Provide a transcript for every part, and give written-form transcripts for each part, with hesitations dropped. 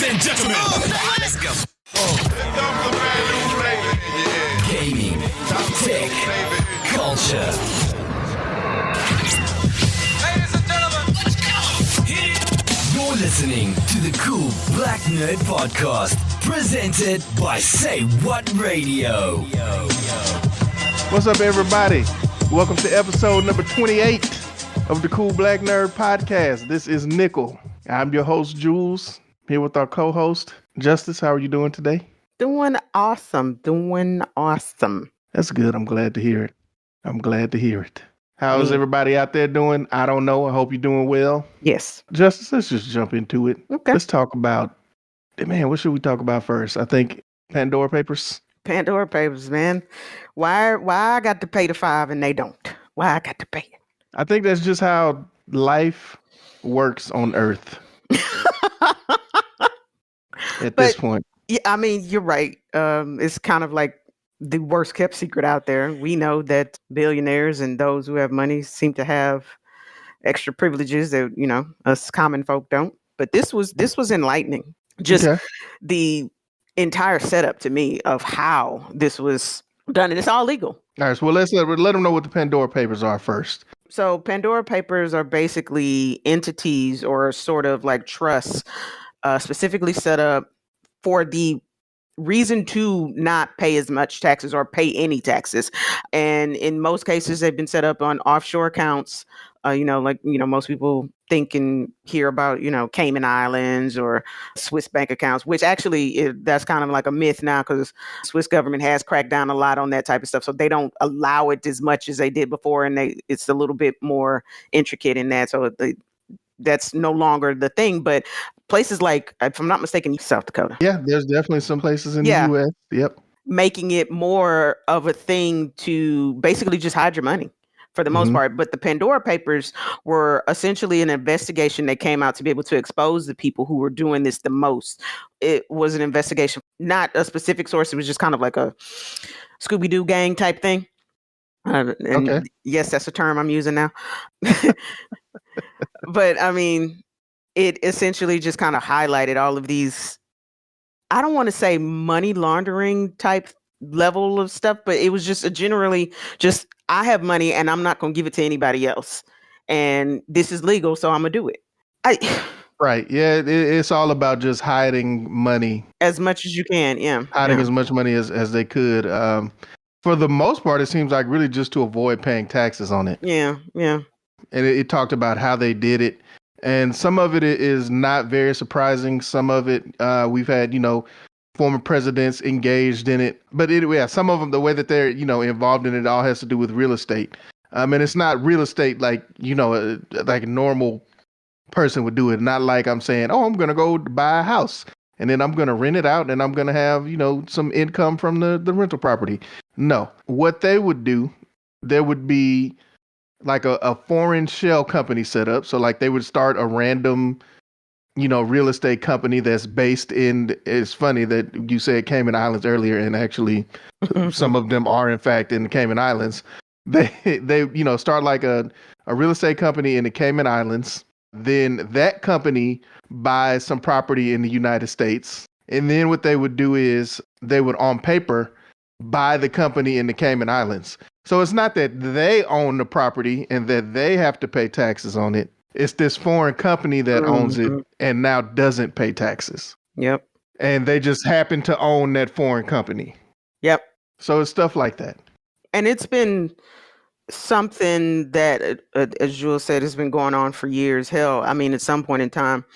and gentlemen, let's go. Gaming, tech, culture. Ladies and gentlemen, let's go. You're listening to the Cool Black Nerd Podcast, presented by Saywha Radio. What's up, everybody? Welcome to episode number 28 of the Cool Black Nerd Podcast. This is Nickel. I'm your host, Jules, here with our co-host, Justice. How are you doing today? Doing awesome. That's good. I'm glad to hear it. How is everybody out there doing? I don't know. I hope you're doing well. Yes. Justice, let's just jump into it. Okay. Let's talk about, what should we talk about first? I think Pandora Papers. Pandora Papers, man. Why I got to pay the $5 and they don't? Why I got to pay it? I think that's just how life works on Earth at this point. Yeah, I mean, you're right. It's kind of like the worst kept secret out there. We know that billionaires and those who have money seem to have extra privileges that, us common folk don't. But this was enlightening. Just the entire setup to me of how this was done. And it's all legal. All right, so let's let them know what the Pandora Papers are first. So Pandora Papers are basically entities or sort of like trusts specifically set up for the reason to not pay as much taxes or pay any taxes. And in most cases, they've been set up on offshore accounts, most people think and hear about, Cayman Islands or Swiss bank accounts, which actually that's kind of like a myth now because Swiss government has cracked down a lot on that type of stuff. So they don't allow it as much as they did before. And it's a little bit more intricate in that. So that's no longer the thing. But places like, if I'm not mistaken, South Dakota. Yeah, there's definitely some places in the U.S. Yep. Making it more of a thing to basically just hide your money for the most part. But the Pandora Papers were essentially an investigation that came out to be able to expose the people who were doing this the most. It was an investigation, not a specific source. It was just kind of like a Scooby-Doo gang type thing. Yes, that's a term I'm using now. But I mean, it essentially just kind of highlighted all of these, I don't want to say money laundering type level of stuff, but it was just generally just, I have money and I'm not going to give it to anybody else. And this is legal, so I'm going to do it. Right. Yeah, it's all about just hiding money. As much as you can, yeah. Hiding as much money as they could. For the most part, it seems like really just to avoid paying taxes on it. Yeah. And it talked about how they did it. And some of it is not very surprising. Some of it, we've had, former presidents engaged in it. But some of them, the way that they're, involved in it all has to do with real estate. And it's not real estate like a normal person would do it. Not like I'm saying, I'm going to go buy a house and then I'm going to rent it out and I'm going to have, some income from the rental property. No, what they would do, there would be like a foreign shell company set up. So like they would start a random real estate company that's based in, it's funny that you said Cayman Islands earlier, and actually some of them are in fact in the Cayman Islands. They start like a real estate company in the Cayman Islands. Then that company buys some property in the United States. And then what they would do is they would on paper buy the company in the Cayman Islands. So it's not that they own the property and that they have to pay taxes on it. It's this foreign company that owns it and now doesn't pay taxes. Yep. And they just happen to own that foreign company. Yep. So it's stuff like that. And it's been something that, as Jules said, has been going on for years. Hell, I mean, at some point in time,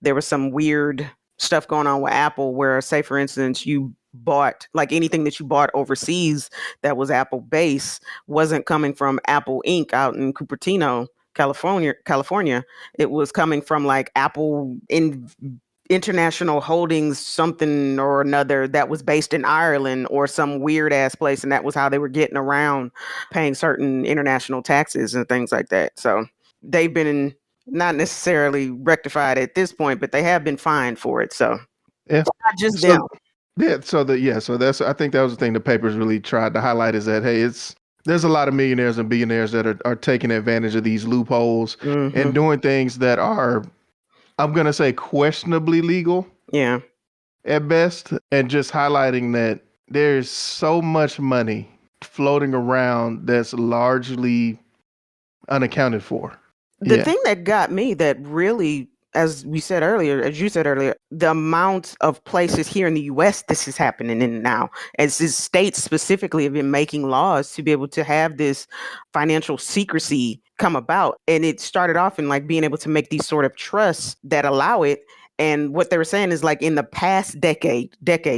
there was some weird stuff going on with Apple where, say, for instance, you bought, like anything that you bought overseas that was Apple based wasn't coming from Apple Inc. out in Cupertino, California. It was coming from like Apple International Holdings, something or another that was based in Ireland or some weird ass place. And that was how they were getting around paying certain international taxes and things like that. So they've been not necessarily rectified at this point, but they have been fined for it. So it's not just them. Yeah. So that's, I think that was the thing the papers really tried to highlight, is that, hey, there's a lot of millionaires and billionaires that are taking advantage of these loopholes and doing things that are, I'm going to say, questionably legal. Yeah. at best, and just highlighting that there's so much money floating around that's largely unaccounted for. The Yeah. thing that got me that really, as you said earlier, the amount of places here in the US this is happening in now, as these states specifically have been making laws to be able to have this financial secrecy come about. And it started off in like being able to make these sort of trusts that allow it. And what they were saying is like in the past decade,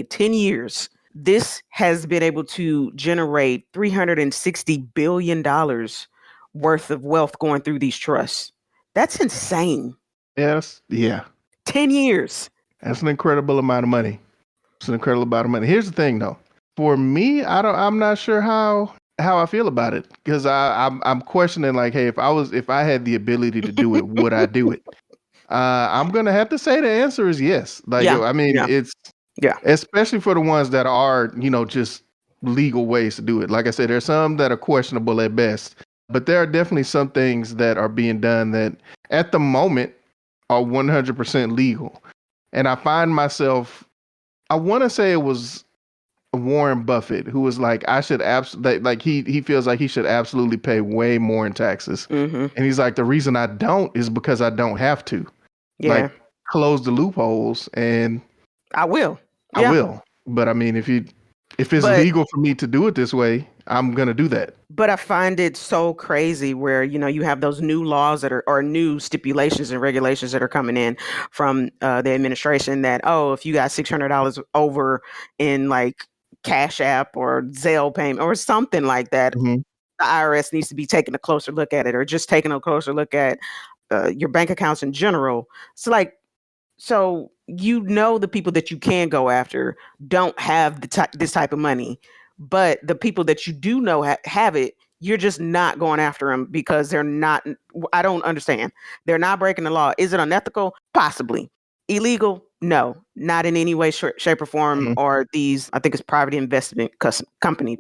10 years, this has been able to generate $360 billion worth of wealth going through these trusts. That's insane. Yes. Yeah. 10 years. That's an incredible amount of money. It's an incredible amount of money. Here's the thing, though. For me, I'm not sure how I feel about it, because I'm questioning, like, hey, if I had the ability to do it, would I do it? I'm gonna have to say the answer is yes. Like, Yeah. I mean, Yeah. it's Yeah. especially for the ones that are, just legal ways to do it. Like I said, there's some that are questionable at best, but there are definitely some things that are being done that at the moment are 100% legal. And I find myself, I want to say it was Warren Buffett who was like, I should absolutely, like, he feels like he should absolutely pay way more in taxes. Mm-hmm. And he's like, the reason I don't is because I don't have to. Yeah. Like, close the loopholes, and I will. I Yeah. will. But I mean, if it's But legal for me to do it this way, I'm gonna do that. but I find it so crazy where, you have those new laws that are, or new stipulations and regulations that are coming in from the administration that, oh, if you got $600 over in like Cash App or Zelle payment or something like that, Mhm. the IRS needs to be taking a closer look at it, or just taking a closer look at your bank accounts in general. It's like, so the people that you can go after don't have this type of money, but the people that you do know have it, you're just not going after them because they're not. I don't understand. They're not breaking the law. Is it unethical? Possibly. Illegal? No, not in any way, shape, or form. Mhm. Or these, I think it's private investment company,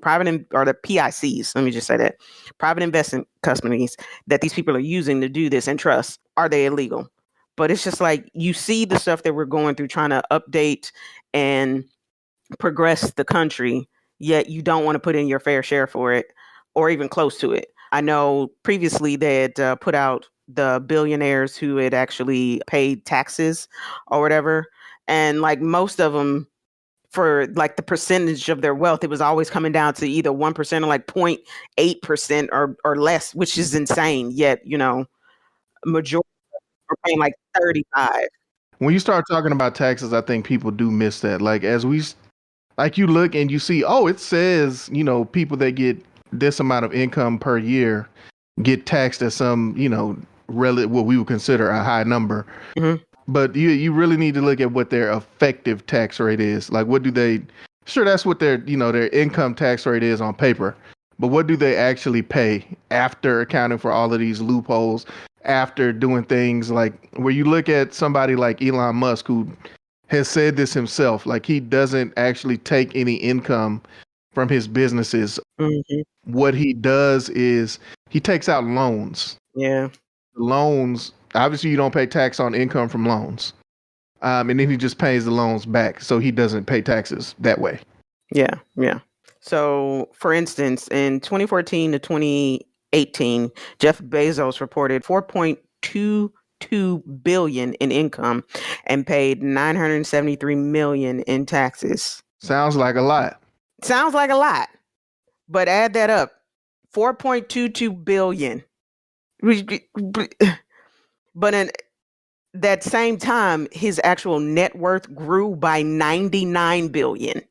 or the PICs. Let me just say that private investment companies that these people are using to do this and trust. Are they illegal? But it's just like you see the stuff that we're going through trying to update and progress the country, yet you don't want to put in your fair share for it or even close to it. I know previously they had put out the billionaires who had actually paid taxes or whatever. And like most of them, for like the percentage of their wealth, it was always coming down to either 1% or like 0.8% or less, which is insane. Yet, majority are paying like 35. When you start talking about taxes, I think people do miss that. Like, like, you look and you see, oh, it says, people that get this amount of income per year get taxed at some, what we would consider a high number. Mhm. But you really need to look at what their effective tax rate is. Like, what do they? Sure, that's what their income tax rate is on paper. But what do they actually pay after accounting for all of these loopholes? After doing things like, where you look at somebody like Elon Musk, who has said this himself, like, he doesn't actually take any income from his businesses. Mhm. What he does is he takes out loans. Yeah. Loans, obviously, you don't pay tax on income from loans. And then he just pays the loans back, so he doesn't pay taxes that way. Yeah. Yeah. So, for instance, in 2014 to 2018, Jeff Bezos reported 4.22 billion in income and paid 973 million in taxes. Sounds like a lot. Sounds like a lot, but add that up. 4.22 billion. But in that same time, his actual net worth grew by 99 billion.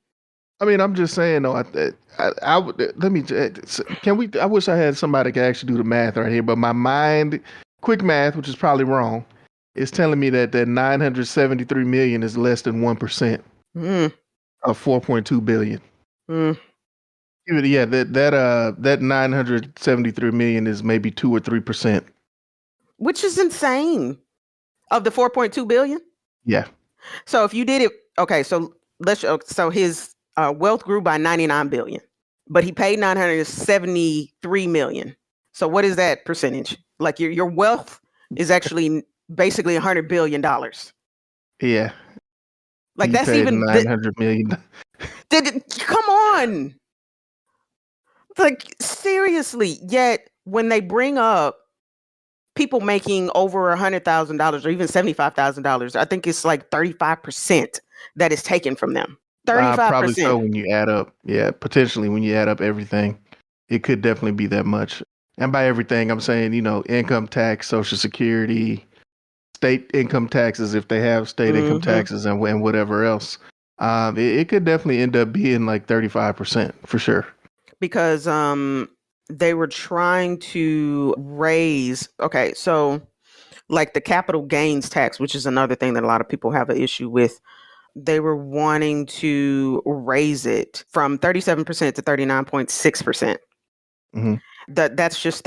I mean, I'm just saying, though. I would let me. Can we? I wish I had somebody that could actually do the math right here, but my mind, quick math, which is probably wrong, is telling me that 973 million is less than 1% Mm, of 4.2 billion. mm. Yeah, that 973 million is maybe 2 or 3%. Which is insane. Of the 4.2 billion? Yeah. So if you did it, okay, so so his wealth grew by 99 billion, but he paid 973 million. So what is that percentage? Like your wealth is actually basically $100 billion. Yeah. Like He that's paid even $900 million. come on. Like seriously. Yet when they bring up people making over $100,000 or even $75,000, I think it's like 35% that is taken from them. Probably 35%. so when you add up. Yeah, potentially when you add up everything, it could definitely be that much. And by everything, I'm saying, income tax, Social Security, state income taxes, if they have state income Mm-hmm. taxes and whatever else. It could definitely end up being like 35% for sure. Because they were trying to raise, okay, so like the capital gains tax, which is another thing that a lot of people have an issue with. They were wanting to raise it from 37% to 39.6%. Hmm. That's just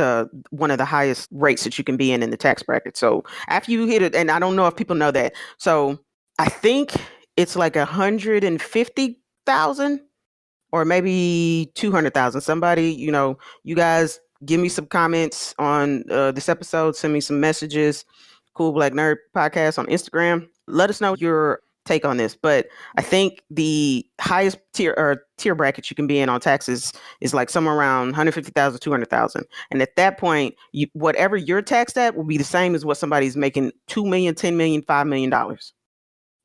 one of the highest rates that you can be in the tax bracket. So after you hit it, and I don't know if people know that. So I think it's like 150,000 or maybe 200,000. Somebody, you guys give me some comments on this episode. Send me some messages. Cool Black Nerd Podcast on Instagram. Let us know your take on this. But I think the highest tier bracket you can be in on taxes is like somewhere around 150,000, 200,000. And at that point, whatever you're taxed at will be the same as what somebody's making $2 million, $10 million, $5 million.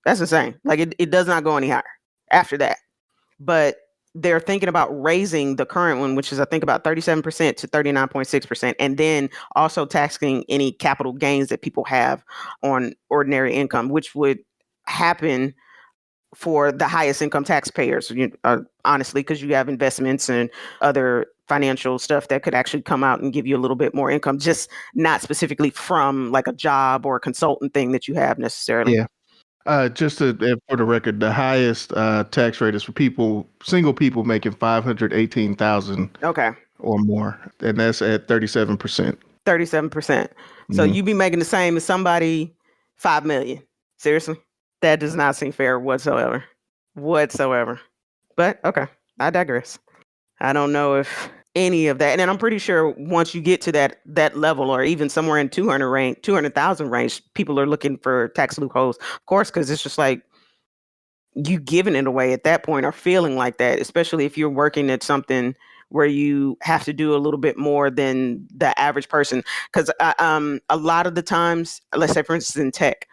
That's insane. Like it does not go any higher after that. But they're thinking about raising the current one, which is I think about 37% to 39.6%, and then also taxing any capital gains that people have on ordinary income, which would happen for the highest income taxpayers, honestly, because you have investments and other financial stuff that could actually come out and give you a little bit more income, just not specifically from like a job or a consultant thing that you have necessarily. Yeah. Just for the record, the highest tax rate is for single people making 518,000 Okay. or more, and that's at 37%. 37%. So Mhm. you be making the same as somebody 5 million. Seriously? That does not seem fair whatsoever. But okay, I digress. I don't know if any of that, and I'm pretty sure once you get to that level, or even somewhere in 200,000 range, people are looking for tax loopholes. Of course, because it's just like you giving it away at that point or feeling like that, especially if you're working at something where you have to do a little bit more than the average person. Because a lot of the times, let's say for instance in tech,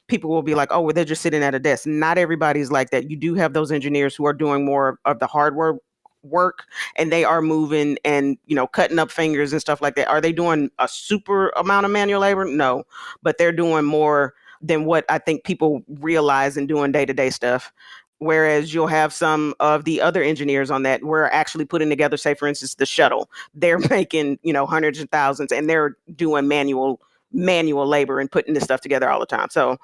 people will be like, oh, well, they're just sitting at a desk. Not everybody's like that. You do have those engineers who are doing more of the hardware work, and they are moving and cutting up fingers and stuff like that. Are they doing a super amount of manual labor? No, but they're doing more than what I think people realize in doing day-to-day stuff. Whereas you'll have some of the other engineers on that we're actually putting together, say for instance, the shuttle. They're making, hundreds of thousands, and they're doing manual labor and putting this stuff together all the time. So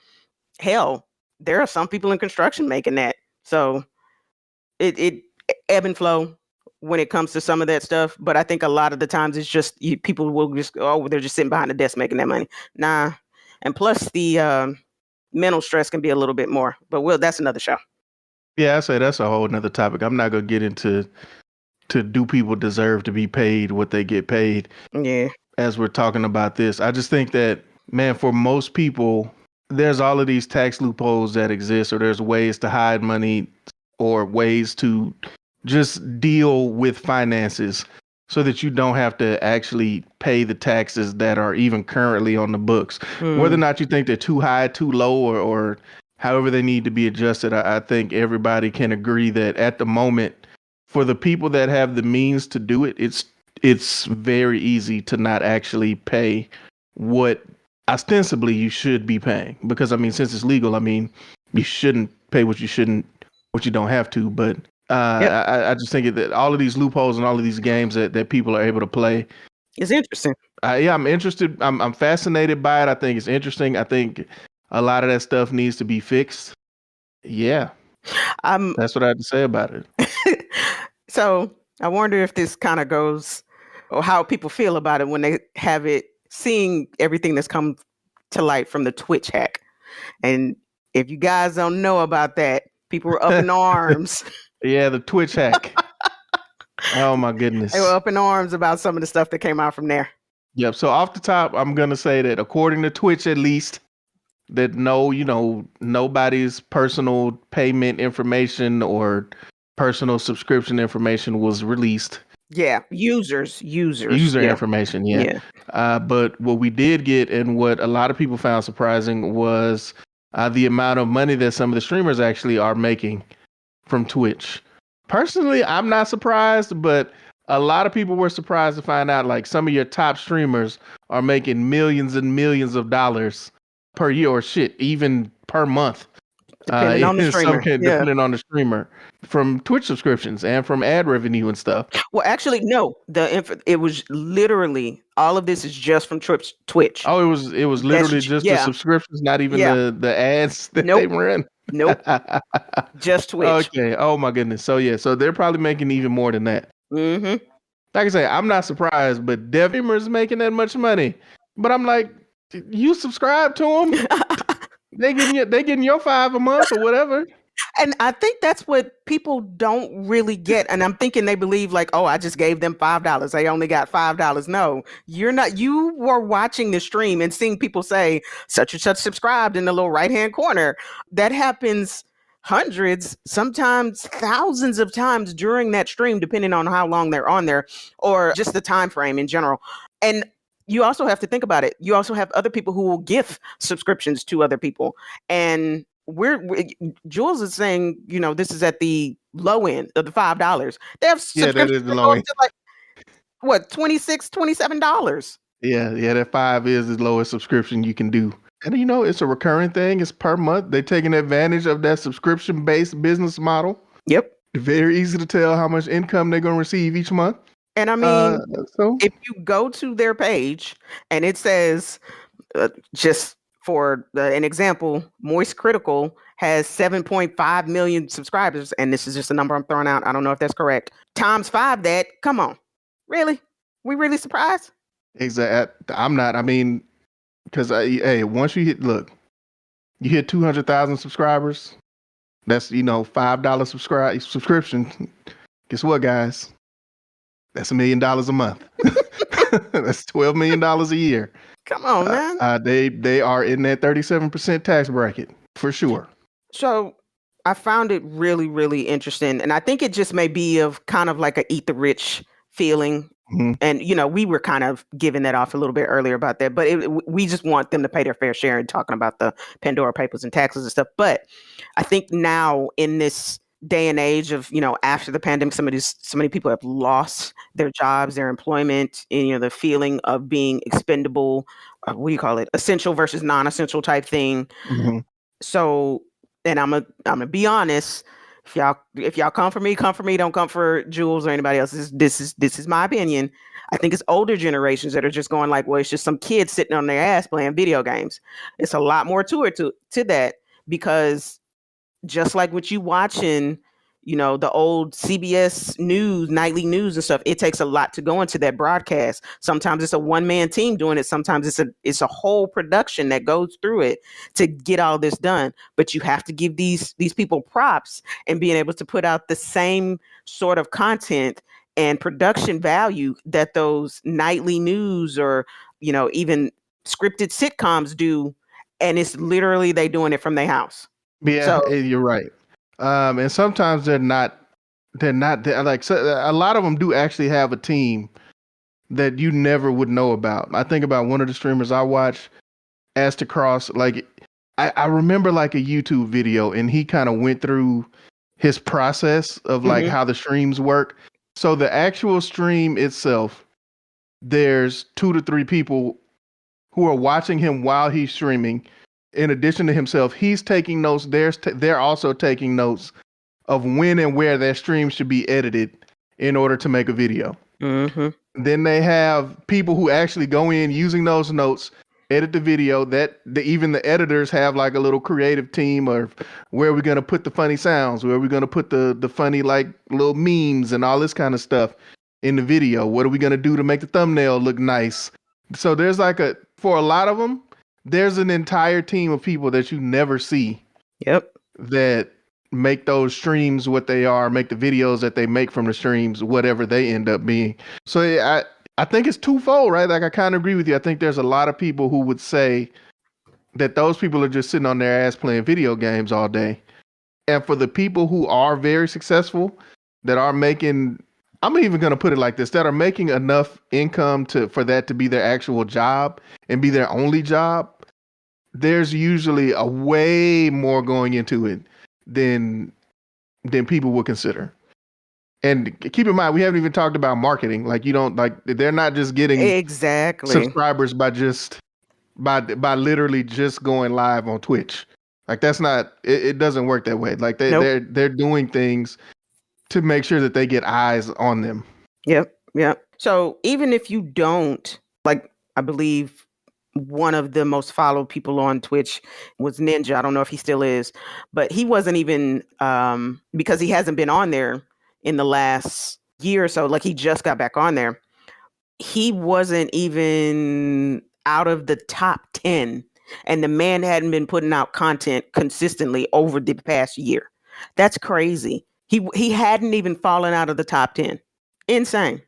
hell, there are some people in construction making that. So it ebb and flow when it comes to some of that stuff. But I think a lot of the times it's just people will just they're just sitting behind the desk making that money. Nah. And plus the mental stress can be a little bit more. But that's another show. Yeah, I say that's a whole nother topic. I'm not gonna get into do people deserve to be paid what they get paid. Yeah. As we're talking about this, I just think that, man, for most people, there's all of these tax loopholes that exist, or there's ways to hide money or ways to just deal with finances so that you don't have to actually pay the taxes that are even currently on the books. Whether or not you think they're too high, too low, or however they need to be adjusted, I think everybody can agree that at the moment, for the people that have the means to do it, it's very easy to not actually pay what ostensibly you should be paying. Because since it's legal, you shouldn't pay what you don't have to. But Yep. I just think that all of these loopholes and all of these games that people are able to play, It's interesting. yeah, I'm interested. I'm fascinated by it. I think it's interesting. I think a lot of that stuff needs to be fixed. Yeah, that's what I have to say about it. So I wonder if this kind of goes, or how people feel about it when they have it, seeing everything that's come to light from the Twitch hack. And if you guys don't know about that, people were up in arms. Yeah, the Twitch hack. Oh my goodness. They were up in arms about some of the stuff that came out from there. Yep. So off the top, I'm gonna say that according to Twitch, at least, that nobody's personal payment information or personal subscription information was released. Yeah, users. User Yeah, information, yeah. yeah. But what we did get, and what a lot of people found surprising, was the amount of money that some of the streamers actually are making from Twitch. Personally, I'm not surprised, but a lot of people were surprised to find out like some of your top streamers are making millions and millions of dollars per year, or shit, even per month. Depending on the streamer. Yeah. Depending on the streamer, from Twitch subscriptions and from ad revenue and stuff. Well, actually, no. It was literally all of this is just from Twitch. Oh, it was literally just the subscriptions, not even the ads that they run. Nope. Just Twitch. Okay. Oh my goodness. So yeah, so they're probably making even more than that. Mm-hmm. Like I say, I'm not surprised, but dev streamers making that much money. But I'm like, you subscribe to them? they getting your $5 a month or whatever. And I think that's what people don't really get. And I'm thinking they believe like, oh, I just gave them $5. They only got $5. No, you're not. You were watching the stream and seeing people say such and such subscribed in the little right-hand corner. That happens hundreds, sometimes thousands of times during that stream, depending on how long they're on there or just the time frame in general. And you also have to think about it. You also have other people who will gift subscriptions to other people. And Jules is saying, this is at the low end of the $5. They have subscriptions that is the low end. To like, what, $26, $27? Yeah, that $5 is the lowest subscription you can do. And it's a recurring thing. It's per month. They're taking advantage of that subscription-based business model. Yep. Very easy to tell how much income they're going to receive each month. And I mean, if you go to their page and it says, just for an example, Moist Critical has 7.5 million subscribers, and this is just a number I'm throwing out. I don't know if that's correct. Times 5 that. Come on. Really? We really surprised? Exactly. I'm not. I mean, because, once you hit 200,000 subscribers, that's, $5 subscription. Guess what, guys? That's $1 million a month. That's $12 million a year. Come on, man. They are in that 37% tax bracket for sure. So I found it really, really interesting. And I think it just may be of kind of like a eat the rich feeling. Mm-hmm. And, we were kind of giving that off a little bit earlier about that. But we just want them to pay their fair share and talking about the Pandora Papers and taxes and stuff. But I think now in this day and age of, after the pandemic, so many people have lost their jobs, their employment, and, the feeling of being expendable, essential versus non-essential type thing. Mm-hmm. So, and I'm gonna be honest, if y'all come for me, don't come for Jules or anybody else. This is my opinion. I think it's older generations that are just going like, well, it's just some kids sitting on their ass playing video games. It's a lot more to it to that, because just like what you watching, the old CBS news, nightly news and stuff, it takes a lot to go into that broadcast. Sometimes it's a one-man team doing it. Sometimes it's a whole production that goes through it to get all this done. But you have to give these people props and being able to put out the same sort of content and production value that those nightly news or, even scripted sitcoms do. And it's literally they doing it from their house. Yeah, you're right. And sometimes they're not like, so a lot of them do actually have a team that you never would know about. I think about one of the streamers I watch, Asta Cross. Like, I remember like a YouTube video, and he kind of went through his process of like how the streams work. So the actual stream itself, there's 2 to 3 people who are watching him while he's streaming. In addition to himself, he's taking notes. They're also taking notes of when and where their stream should be edited in order to make a video. Mm-hmm. Then they have people who actually go in using those notes, edit the video. Even the editors have like a little creative team of where we're going to put the funny sounds, where we're going to put the funny like little memes and all this kind of stuff in the video. What are we going to do to make the thumbnail look nice? So there's for a lot of them, there's an entire team of people that you never see. Yep. That make those streams what they are, make the videos that they make from the streams, whatever they end up being. So I think it's twofold, right? Like, I kind of agree with you. I think there's a lot of people who would say that those people are just sitting on their ass playing video games all day. And for the people who are very successful, that are making, I'm even going to put it like this, that are making enough income for that to be their actual job and be their only job, there's usually a way more going into it than people would consider. And keep in mind, we haven't even talked about marketing. Like they're not just getting Exactly. subscribers by literally just going live on Twitch. Like that's not, it doesn't work that way. Like Nope. they're doing things to make sure that they get eyes on them. Yep. So even if you don't, like, I believe one of the most followed people on Twitch was Ninja. I don't know if he still is, but he wasn't even, because he hasn't been on there in the last year or so. Like, he just got back on there. He wasn't even out of the top 10, and the man hadn't been putting out content consistently over the past year. That's crazy. He hadn't even fallen out of the top 10. Insane.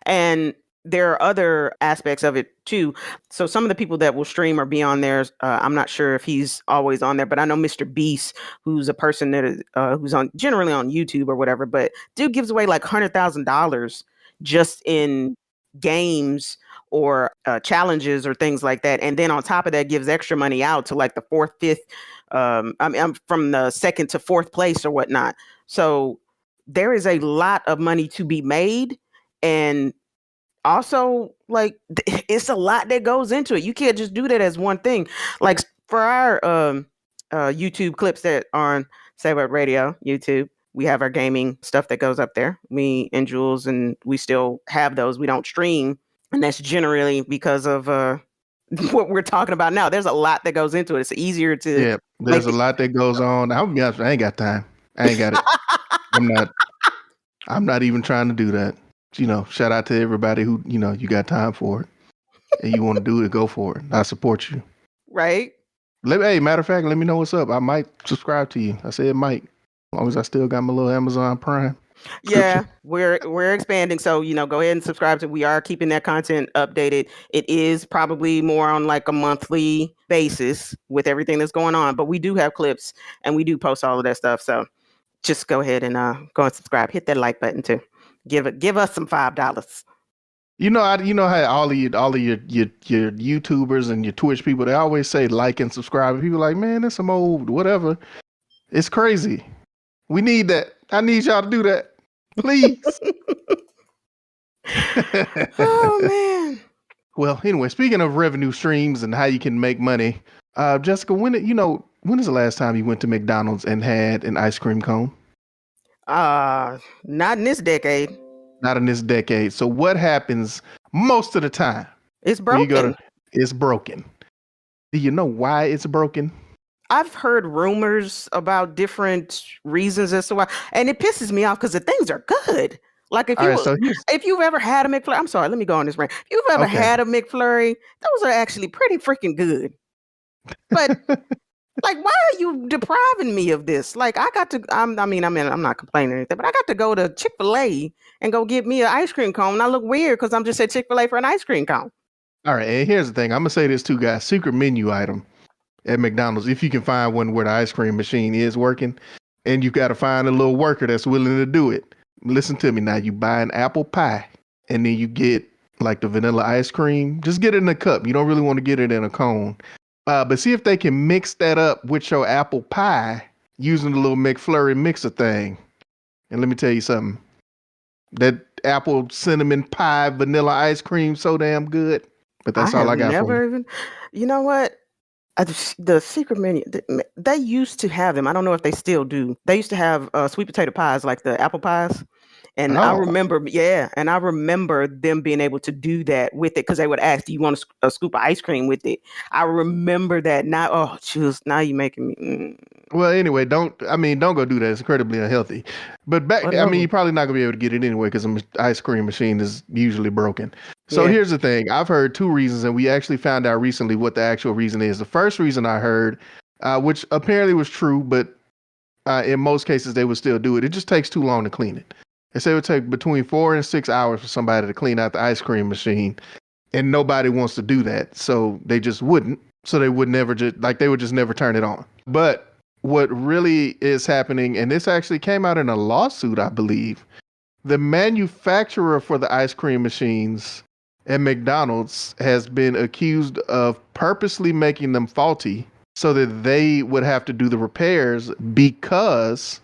And there are other aspects of it too. So some of the people that will stream or be on there, I'm not sure if he's always on there, but I know Mr. Beast, who's a person that is, who's generally on YouTube or whatever, but dude gives away like $100,000 just in games or challenges or things like that. And then on top of that, gives extra money out to like the fourth, fifth, I'm from the second to fourth place or whatnot. So there is a lot of money to be made. And also, like, it's a lot that goes into it. You can't just do that as one thing. Like, for our YouTube clips that are on Saywha Radio YouTube, we have our gaming stuff that goes up there. Me and Jules, and we still have those. We don't stream, and that's generally because of what we're talking about now. There's a lot that goes into it. It's easier to... Yeah, there's a lot that goes on. I'll be honest, I ain't got time. I ain't got it. I'm not even trying to do that. Shout out to everybody who, you got time for it and you want to do it, go for it. I support you. Right. Hey, matter of fact, let me know what's up. I might subscribe to you. I said might, as long as I still got my little Amazon Prime. Yeah, we're expanding. So, go ahead and subscribe to, we are keeping that content updated. It is probably more on like a monthly basis with everything that's going on, but we do have clips and we do post all of that stuff. So just go ahead and go and subscribe. Hit that like button too. Give us some $5. How all of your YouTubers and your Twitch people, they always say like and subscribe. And people are like, man, that's some old whatever. It's crazy. We need that. I need y'all to do that, please. Oh man. Well, anyway, speaking of revenue streams and how you can make money, Jessica, when is the last time you went to McDonald's and had an ice cream cone? Not in this decade. Not in this decade. So what happens most of the time? It's broken. It's broken. Do you know why it's broken? I've heard rumors about different reasons as to why, and it pisses me off because the things are good. Like if you've ever had a McFlurry, I'm sorry, let me go on this rant. If you've ever had a McFlurry, those are actually pretty freaking good. But like, why are you depriving me of this? Like, I got to, I'm not complaining or anything, but I got to go to Chick-fil-A and go get me an ice cream cone. And I look weird because I'm just at Chick-fil-A for an ice cream cone. All right, and here's the thing. I'm going to say this too, guys. Secret menu item at McDonald's, if you can find one where the ice cream machine is working, and you got to find a little worker that's willing to do it. Listen to me now. You buy an apple pie, and then you get like the vanilla ice cream. Just get it in a cup. You don't really want to get it in a cone. But see if they can mix that up with your apple pie using the little McFlurry mixer thing. And let me tell you something. That apple cinnamon pie vanilla ice cream so damn good. But that's all I got for you. You know what? The secret menu, they used to have them. I don't know if they still do. They used to have sweet potato pies, like the apple pies. And I remember them being able to do that with it because they would ask, do you want a scoop of ice cream with it? I remember that. Now, Jules, now you're making me. Well, anyway, don't go do that. It's incredibly unhealthy. But you're probably not going to be able to get it anyway because the ice cream machine is usually broken. So Here's the thing. I've heard two reasons, and we actually found out recently what the actual reason is. The first reason I heard, which apparently was true, but in most cases they would still do it. It just takes too long to clean it. They say it would take between 4 and 6 hours for somebody to clean out the ice cream machine, and nobody wants to do that, so they just wouldn't. So they would never they would just never turn it on. But what really is happening, and this actually came out in a lawsuit, I believe, the manufacturer for the ice cream machines at McDonald's has been accused of purposely making them faulty so that they would have to do the repairs, because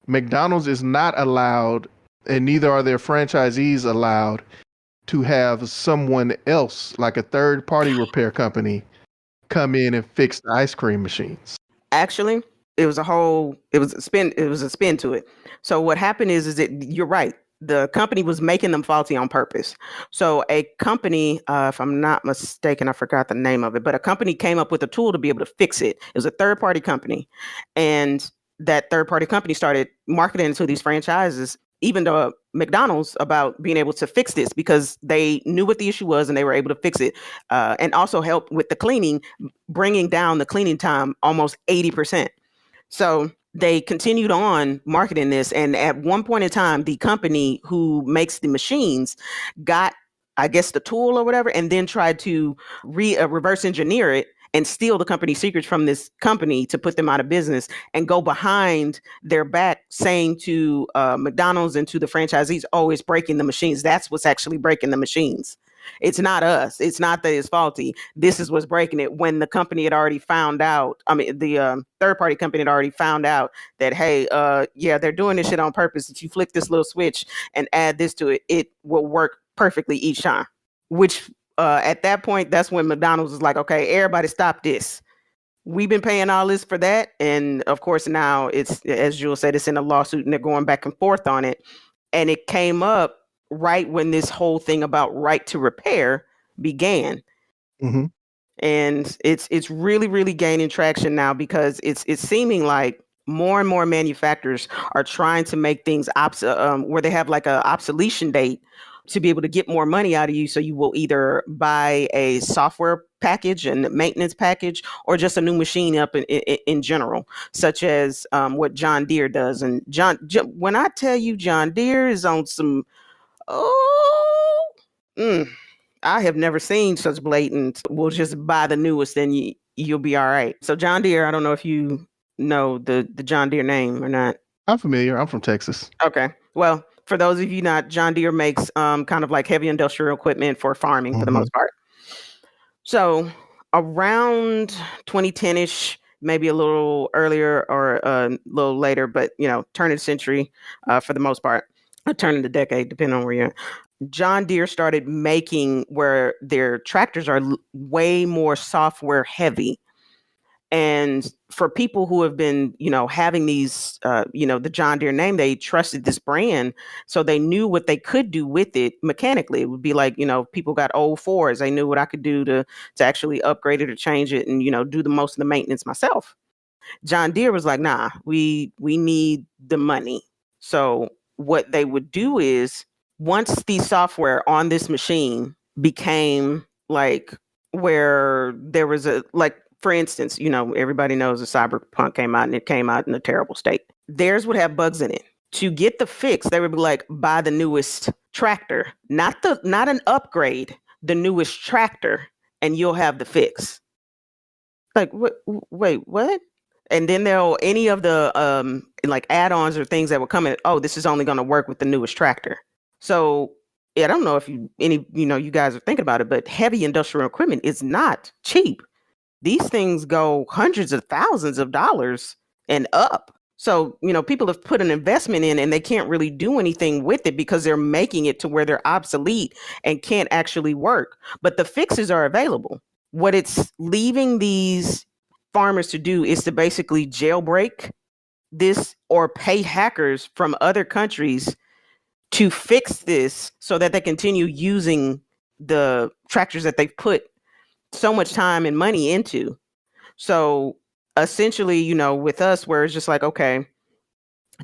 McDonald's is not allowed, and neither are their franchisees allowed, to have someone else, like a third-party repair company, come in and fix the ice cream machines. Actually, it was a spin to it. So what happened is that you're right. The company was making them faulty on purpose. So a company, if I'm not mistaken, I forgot the name of it, but a company came up with a tool to be able to fix it. It was a third-party company. And that third-party company started marketing to these franchises, even to McDonald's, about being able to fix this, because they knew what the issue was and they were able to fix it. And also help with the cleaning, bringing down the cleaning time almost 80%. So they continued on marketing this. And at one point in time, the company who makes the machines got, I guess, the tool or whatever, and then tried to reverse engineer it and steal the company secrets from this company to put them out of business, and go behind their back saying to McDonald's and to the franchisees, oh, it's breaking the machines. That's what's actually breaking the machines. It's not us. It's not that it's faulty. This is what's breaking it, when the company had already found out. I mean, the third-party company had already found out that, hey, yeah, they're doing this shit on purpose. If you flick this little switch and add this to it, it will work perfectly each time. Which at that point, that's when McDonald's was like, okay, everybody stop this. We've been paying all this for that. And of course, now it's, as Jules said, it's in a lawsuit and they're going back and forth on it. And it came up right when this whole thing about right to repair began. Mm-hmm. And it's really, really gaining traction now, because it's seeming like more and more manufacturers are trying to make things where they have like a obsolescence date to be able to get more money out of you. So you will either buy a software package and maintenance package, or just a new machine up in general, such as what John Deere does. And when I tell you John Deere is on some, I have never seen such blatant, we'll just buy the newest and you'll be all right. So John Deere, I don't know if you know the John Deere name or not. I'm familiar. I'm from Texas. Okay. Well, for those of you not, John Deere makes kind of like heavy industrial equipment for farming for the most part. So around 2010-ish, maybe a little earlier or a little later, but turn of the century for the most part, or turn of the decade, depending on where you're at. John Deere started making where their tractors are way more software heavy. And for people who have been, having these, the John Deere name, they trusted this brand. So they knew what they could do with it mechanically. It would be like, people got old Fords. They knew what I could do to actually upgrade it or change it and, do the most of the maintenance myself. John Deere was like, nah, we need the money. So what they would do is, once the software on this machine became like where there was for instance, everybody knows the Cyberpunk came out and it came out in a terrible state. Theirs would have bugs in it. To get the fix, they would be like, buy the newest tractor, not an upgrade, the newest tractor, and you'll have the fix. Like, wait, what? And then any of the like add-ons or things that would come in, oh, this is only going to work with the newest tractor. So I don't know if you guys are thinking about it, but heavy industrial equipment is not cheap. These things go hundreds of thousands of dollars and up. So, people have put an investment in and they can't really do anything with it because they're making it to where they're obsolete and can't actually work. But the fixes are available. What it's leaving these farmers to do is to basically jailbreak this or pay hackers from other countries to fix this so that they continue using the tractors that they've put so much time and money into. So essentially, with us, where it's just like, okay,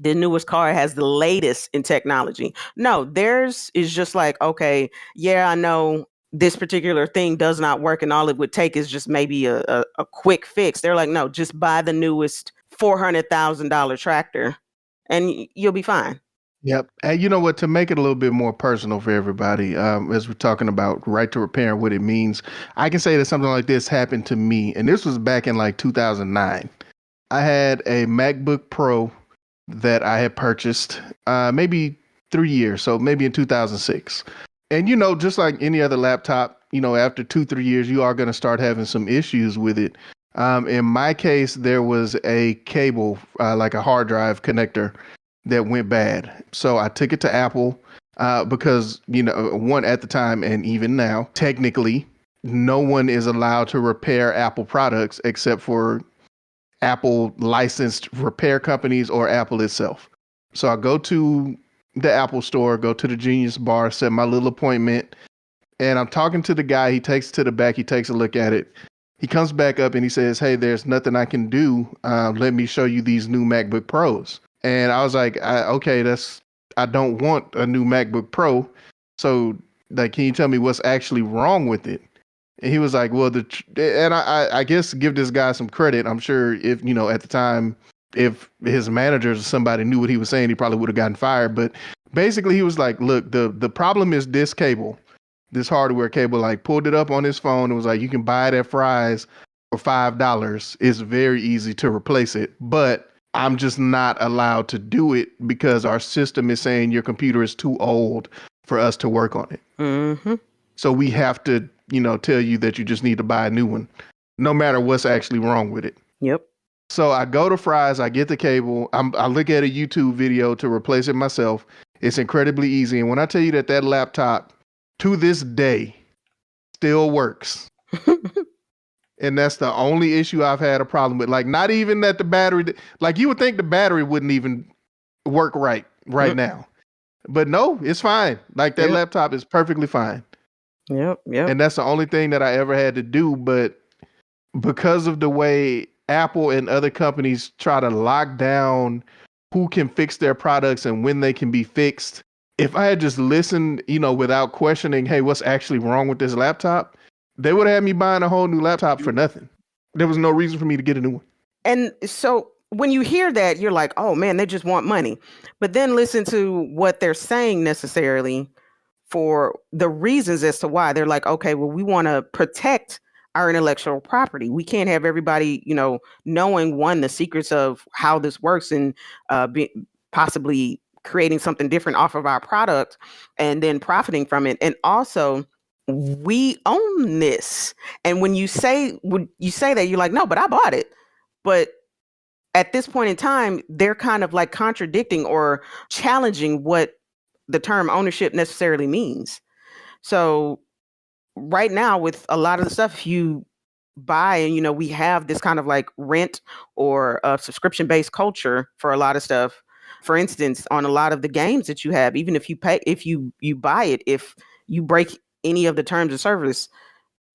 the newest car has the latest in technology. No, theirs is just like, okay, yeah, I know this particular thing does not work and all it would take is just maybe a quick fix. They're like, no, just buy the newest $400,000 tractor and you'll be fine. Yep. And you know what? To make it a little bit more personal for everybody, as we're talking about right to repair and what it means, I can say that something like this happened to me, and this was back in like 2009. I had a MacBook Pro that I had purchased maybe 3 years, so maybe in 2006. And just like any other laptop, after 2-3 years, you are going to start having some issues with it. In my case, there was a cable, like a hard drive connector, that went bad. So I took it to Apple because, one, at the time and even now, technically, no one is allowed to repair Apple products except for Apple licensed repair companies or Apple itself. So I go to the Apple store, go to the Genius Bar, set my little appointment, and I'm talking to the guy. He takes it to the back. He takes a look at it. He comes back up and he says, "Hey, there's nothing I can do. Let me show you these new MacBook Pros." And I was like, "Okay, I don't want a new MacBook Pro. So, like, can you tell me what's actually wrong with it?" And he was like, "Well, and I guess give this guy some credit. I'm sure if at the time, if his managers or somebody knew what he was saying, he probably would have gotten fired. But basically, he was like, look, the problem is this cable, this hardware cable. Like, pulled it up on his phone and was like, you can buy it at Fry's for $5. It's very easy to replace it, but I'm just not allowed to do it because our system is saying your computer is too old for us to work on it. Mm-hmm. So we have to, tell you that you just need to buy a new one, no matter what's actually wrong with it." Yep. So I go to Fry's, I get the cable, I look at a YouTube video to replace it myself. It's incredibly easy. And when I tell you that laptop to this day still works, and that's the only issue I've had a problem with. Like, not even that the battery, like you would think the battery wouldn't even work right now. But no, it's fine. Like that laptop is perfectly fine. Yep. And that's the only thing that I ever had to do. But because of the way Apple and other companies try to lock down who can fix their products and when they can be fixed, if I had just listened, without questioning, hey, what's actually wrong with this laptop, they would have had me buying a whole new laptop for nothing. There was no reason for me to get a new one. And so when you hear that, you're like, oh man, they just want money. But then listen to what they're saying necessarily for the reasons as to why. They're like, okay, well, we want to protect our intellectual property. We can't have everybody, knowing the secrets of how this works and possibly creating something different off of our product and then profiting from it. And also, we own this. And when you say that, you're like, no, but I bought it. But at this point in time, they're kind of like contradicting or challenging what the term ownership necessarily means. So right now, with a lot of the stuff you buy, and we have this kind of like rent or subscription-based culture for a lot of stuff. For instance, on a lot of the games that you have, even if you pay, if you buy it, if you break any of the terms of service,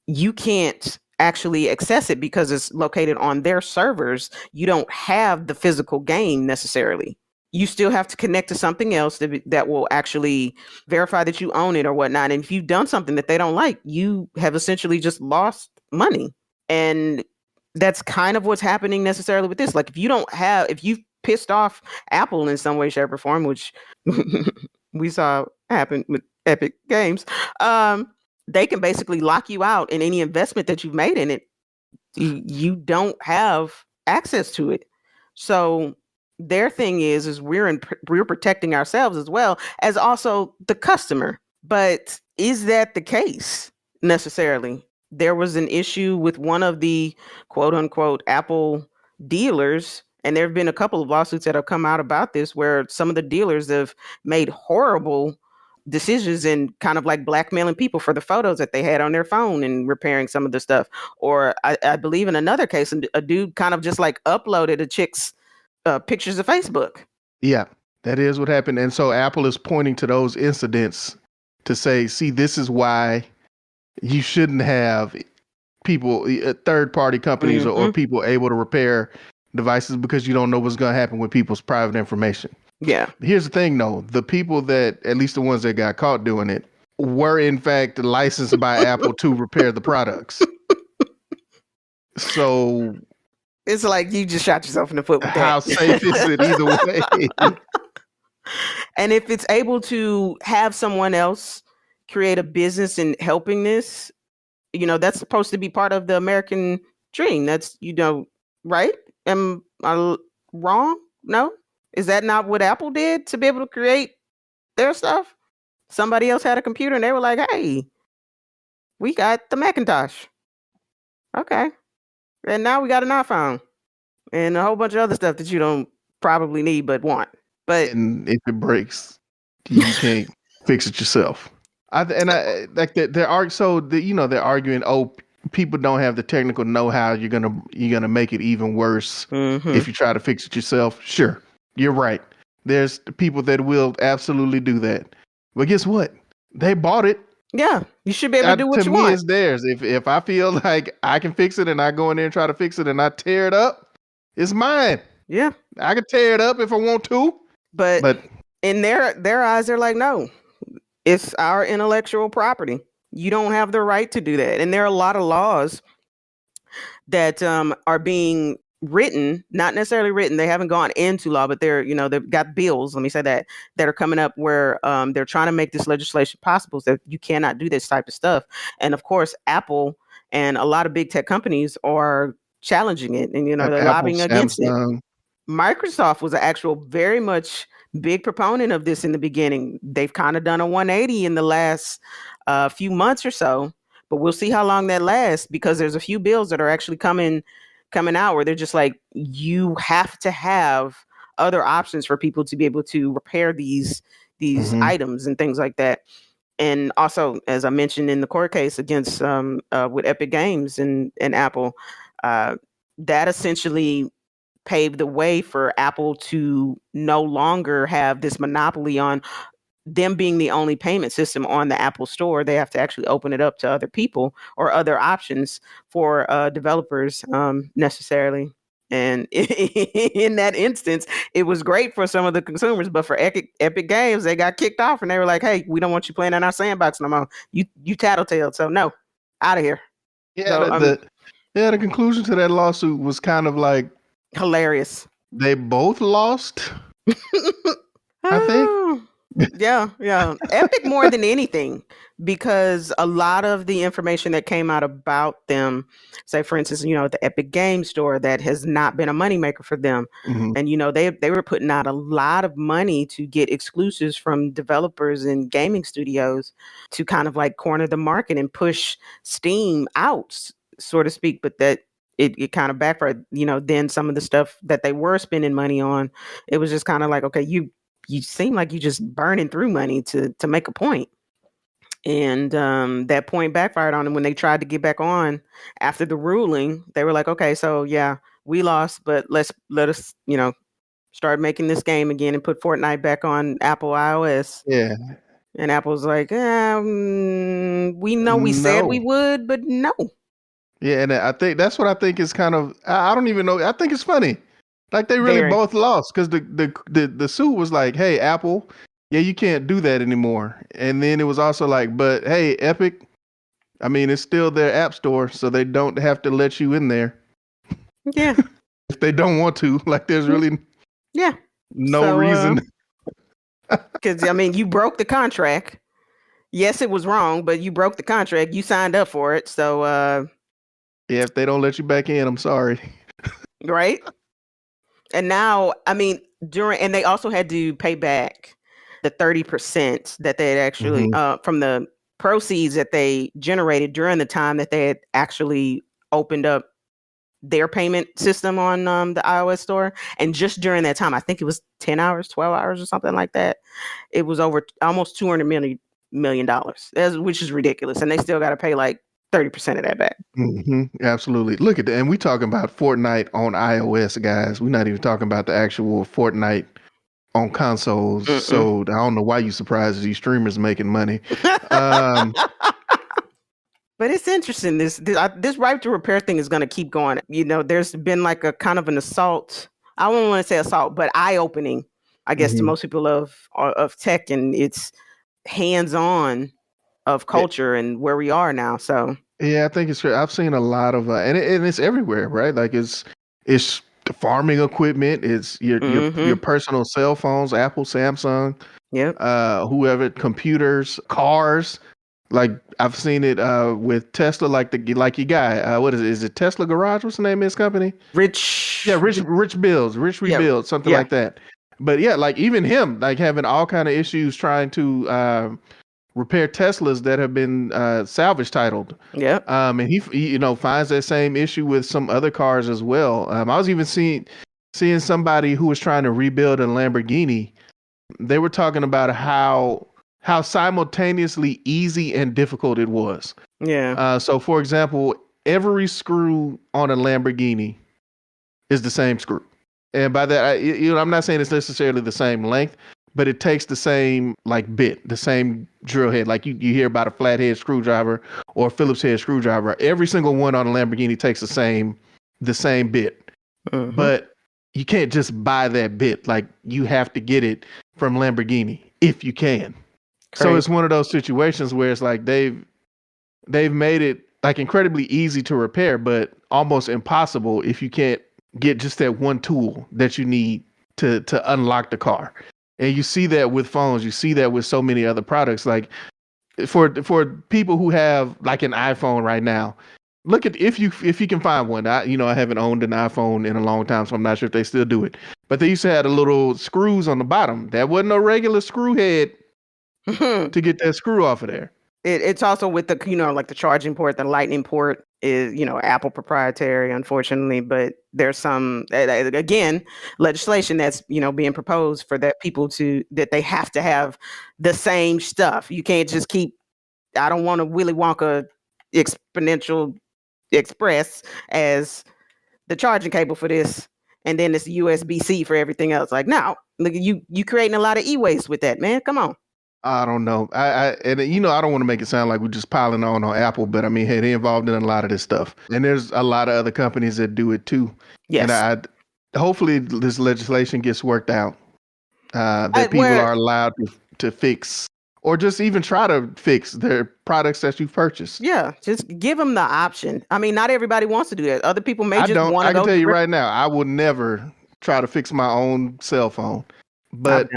you can't actually access it because it's located on their servers. You don't have the physical game necessarily. You still have to connect to something else that will actually verify that you own it or whatnot. And if you've done something that they don't like, you have essentially just lost money. And that's kind of what's happening necessarily with this. Like, if you've pissed off Apple in some way, shape, or form, which we saw happen with Epic Games, they can basically lock you out in any investment that you've made in it. You don't have access to it. So their thing is we're protecting ourselves as well as also the customer. But is that the case necessarily? There was an issue with one of the quote unquote Apple dealers, and there have been a couple of lawsuits that have come out about this, where some of the dealers have made horrible decisions and kind of like blackmailing people for the photos that they had on their phone and repairing some of the stuff. Or I believe in another case, a dude kind of just like uploaded a chick's pictures of Facebook. Yeah, that is what happened. And so Apple is pointing to those incidents to say, see, this is why you shouldn't have people, third-party companies or people able to repair devices, because you don't know what's going to happen with people's private information. Yeah. Here's the thing, though. The people that, at least the ones that got caught doing it, were in fact licensed by Apple to repair the products. So it's like you just shot yourself in the foot with that. How safe is it either way? And if it's able to have someone else create a business in helping this, that's supposed to be part of the American dream. That's, right? Am I wrong? No? Is that not what Apple did to be able to create their stuff? Somebody else had a computer and they were like, hey, we got the Macintosh. Okay. And now we got an iPhone and a whole bunch of other stuff that you don't probably need but want. But And if it breaks, you can't fix it yourself. I like that they're they're arguing. Oh, people don't have the technical know-how. You're gonna make it even worse if you try to fix it yourself. Sure, you're right. There's people that will absolutely do that. But guess what? They bought it. Yeah, you should be able to do what you want. To me, it's theirs. If I feel like I can fix it and I go in there and try to fix it and I tear it up, it's mine. Yeah, I can tear it up if I want to. But in their eyes, they're like, no, it's our intellectual property. You don't have the right to do that. And there are a lot of laws that are being written, not necessarily written. They haven't gone into law, but they've got bills. Let me say that are coming up where they're trying to make this legislation possible so that you cannot do this type of stuff. And of course, Apple and a lot of big tech companies are challenging it, and they're lobbying against it. Microsoft was an actual very much big proponent of this in the beginning. They've kind of done a 180 in the last few months or so, but we'll see how long that lasts, because there's a few bills that are actually coming out where they're just like, you have to have other options for people to be able to repair these items and things like that. And also, as I mentioned in the court case against with Epic Games and Apple, that essentially paved the way for Apple to no longer have this monopoly on them being the only payment system on the Apple Store. They have to actually open it up to other people or other options for developers necessarily. And in that instance, it was great for some of the consumers, but for Epic Games, they got kicked off and they were like, hey, we don't want you playing in our sandbox no more. You tattletale. So no, out of here. Yeah, so, the conclusion to that lawsuit was kind of like hilarious. They both lost, I think. Yeah. Epic more than anything, because a lot of the information that came out about them, say for instance, the Epic Game Store, that has not been a moneymaker for them. Mm-hmm. And they were putting out a lot of money to get exclusives from developers and gaming studios to kind of like corner the market and push Steam out, so to speak. But that it kind of backfired. Then some of the stuff that they were spending money on, it was just kind of like, okay, you seem like you just burning through money to make a point. And that point backfired on them when they tried to get back on after the ruling. They were like, okay, so yeah, we lost, but let us, start making this game again and put Fortnite back on Apple iOS. Yeah. And Apple's like, we know we said we would, but no. Yeah, and I think that's what I think is kind of, I don't even know. I think it's funny. Like they really both lost, because the suit was like, hey, Apple, yeah, you can't do that anymore. And then it was also like, but hey, Epic, I mean, it's still their app store, so they don't have to let you in there. Yeah. If they don't want to, like there's really no reason. Because, I mean, you broke the contract. Yes, it was wrong, but you broke the contract. You signed up for it. So, yeah, if they don't let you back in, I'm sorry. Right. And now, I mean, and they also had to pay back the 30% that they had actually, from the proceeds that they generated during the time that they had actually opened up their payment system on the iOS store. And just during that time, I think it was 10 hours, 12 hours or something like that. It was over almost $200 million, which is ridiculous. And they still got to pay like 30% of that back. Absolutely. Look at that. And we talking about Fortnite on iOS, guys. We're not even talking about the actual Fortnite on consoles. So I don't know why you surprised these streamers making money. But it's interesting. This right to repair thing is going to keep going. There's been like a kind of an assault. I don't want to say assault, but eye-opening, I guess, to most people of tech, and it's hands-on of culture and where we are now. So yeah, I think it's. I've seen a lot of, and it's everywhere, right? Like it's farming equipment. It's your personal cell phones, Apple, Samsung. Yep. Whoever, computers, cars. Like I've seen it with Tesla, like your guy. What is it? Is it Tesla Garage? What's the name of his company? Rich Rebuilds, something like that. But yeah, like even him, like having all kind of issues trying to repair Teslas that have been salvage titled. Yeah. And he finds that same issue with some other cars as well. I was even seeing somebody who was trying to rebuild a Lamborghini. They were talking about how simultaneously easy and difficult it was. Yeah. So for example, every screw on a Lamborghini is the same screw. And by that, I'm not saying it's necessarily the same length, but it takes the same like bit, the same drill head. Like you hear about a flathead screwdriver or a Phillips head screwdriver. Every single one on a Lamborghini takes the same bit. Mm-hmm. But you can't just buy that bit. Like you have to get it from Lamborghini if you can. Crazy. So it's one of those situations where it's like they've made it like incredibly easy to repair, but almost impossible if you can't get just that one tool that you need to unlock the car. And you see that with phones. You see that with so many other products. Like for people who have like an iPhone right now, look at if you can find one. I haven't owned an iPhone in a long time, so I'm not sure if they still do it. But they used to have the little screws on the bottom. That wasn't a regular screw head to get that screw off of there. It's also with the like the charging port, the lightning port is Apple proprietary, unfortunately. But there's some again legislation that's being proposed for that that they have to have the same stuff. You can't just keep. I don't want a Willy Wonka exponential express as the charging cable for this, and then it's USB-C for everything else. Like, now look, you creating a lot of e-waste with that, man. Come on. I don't know. I don't want to make it sound like we're just piling on Apple, but I mean, hey, they're involved in a lot of this stuff, and there's a lot of other companies that do it too. Yes. And hopefully this legislation gets worked out that people are allowed to fix or just even try to fix their products that you've purchased. Yeah, just give them the option. I mean, not everybody wants to do that. Other people may just want to I go. can tell you right now, I would never try to fix my own cell phone, but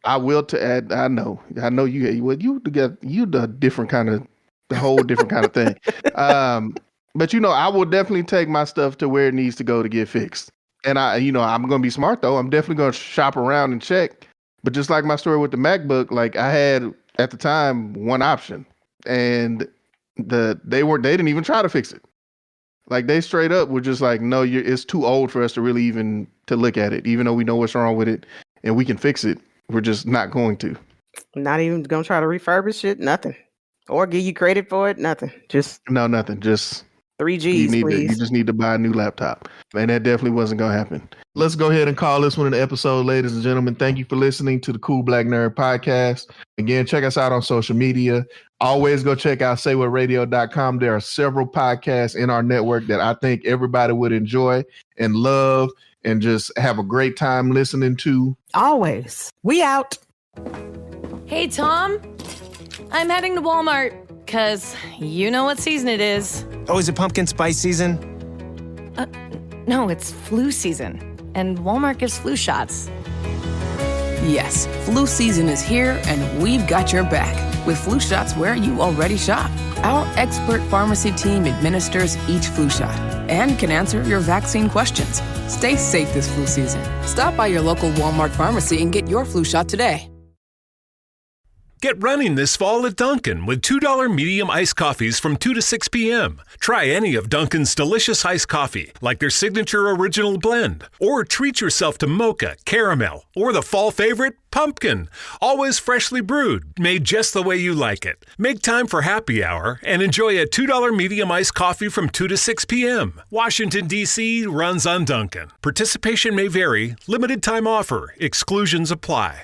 I will to add. I know you. Well, you the different kind of the whole different kind of thing. But I will definitely take my stuff to where it needs to go to get fixed. And I'm gonna be smart though. I'm definitely gonna shop around and check. But just like my story with the MacBook, like I had at the time one option, and they didn't even try to fix it. Like they straight up were just like, no, it's too old for us to really even to look at it, even though we know what's wrong with it and we can fix it. We're just not going to. Not even going to try to refurbish it? Nothing. Or give you credit for it? Nothing. Nothing. Just 3Gs, please. You just need to buy a new laptop. And that definitely wasn't going to happen. Let's go ahead and call this one an episode, ladies and gentlemen. Thank you for listening to the Cool Black Nerd Podcast. Again, check us out on social media. Always go check out saywharadio.com. There are several podcasts in our network that I think everybody would enjoy and love and just have a great time listening to. Always. We out. Hey, Tom. I'm heading to Walmart because you know what season it is. Oh, is it pumpkin spice season? No, it's flu season. And Walmart gives flu shots. Yes, flu season is here and we've got your back with flu shots where you already shop. Our expert pharmacy team administers each flu shot and can answer your vaccine questions. Stay safe this flu season. Stop by your local Walmart pharmacy and get your flu shot today. Get running this fall at Dunkin' with $2 medium iced coffees from 2 to 6 p.m. Try any of Dunkin's delicious iced coffee, like their signature original blend. Or treat yourself to mocha, caramel, or the fall favorite, pumpkin. Always freshly brewed, made just the way you like it. Make time for happy hour and enjoy a $2 medium iced coffee from 2 to 6 p.m. Washington, D.C. runs on Dunkin'. Participation may vary. Limited time offer. Exclusions apply.